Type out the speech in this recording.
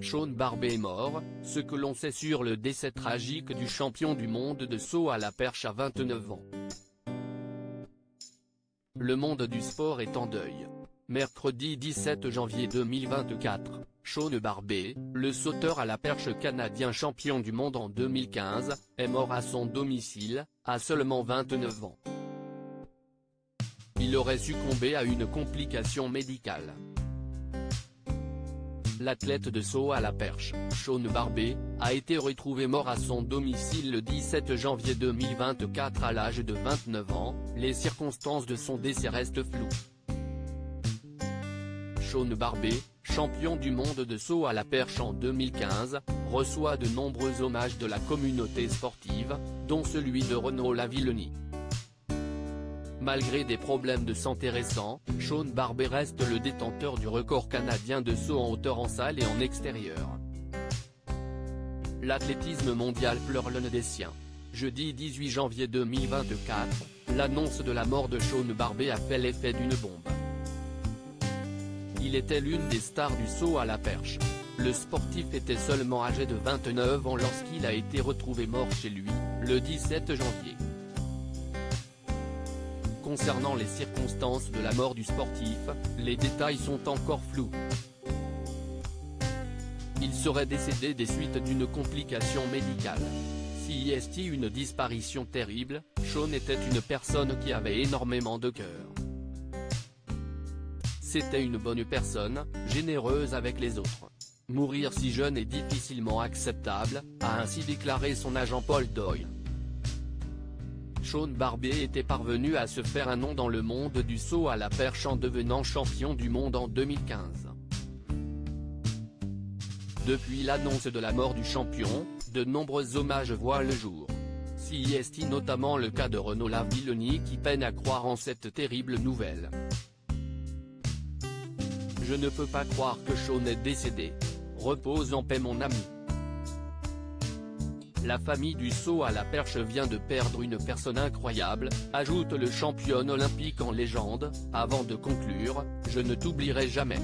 Sean Barbet est mort, ce que l'on sait sur le décès tragique du champion du monde de saut à la perche à 29 ans. Le monde du sport est en deuil. Mercredi 17 janvier 2024, Sean Barbet, le sauteur à la perche canadien champion du monde en 2015, est mort à son domicile, à seulement 29 ans. Il aurait succombé à une complication médicale. L'athlète de saut à la perche, Sean Barbet, a été retrouvé mort à son domicile le 17 janvier 2024 à l'âge de 29 ans, les circonstances de son décès restent floues. Sean Barbet, champion du monde de saut à la perche en 2015, reçoit de nombreux hommages de la communauté sportive, dont celui de Renaud Lavillenie. Malgré des problèmes de santé récents, Sean Barbet reste le détenteur du record canadien de saut en hauteur en salle et en extérieur. L'athlétisme mondial pleure l'un des siens. Jeudi 18 janvier 2024, l'annonce de la mort de Sean Barbet a fait l'effet d'une bombe. Il était l'une des stars du saut à la perche. Le sportif était seulement âgé de 29 ans lorsqu'il a été retrouvé mort chez lui, le 17 janvier. Concernant les circonstances de la mort du sportif, les détails sont encore flous. Il serait décédé des suites d'une complication médicale. Si est une disparition terrible, Sean était une personne qui avait énormément de cœur. C'était une bonne personne, généreuse avec les autres. Mourir si jeune est difficilement acceptable, a ainsi déclaré son agent Paul Doyle. Sean Barbet était parvenu à se faire un nom dans le monde du saut à la perche en devenant champion du monde en 2015. Depuis l'annonce de la mort du champion, de nombreux hommages voient le jour. Si est notamment le cas de Renaud Lavillenie qui peine à croire en cette terrible nouvelle. Je ne peux pas croire que Sean est décédé. Repose en paix mon ami. La famille du saut à la perche vient de perdre une personne incroyable, ajoute le championne olympique en légende, avant de conclure, je ne t'oublierai jamais.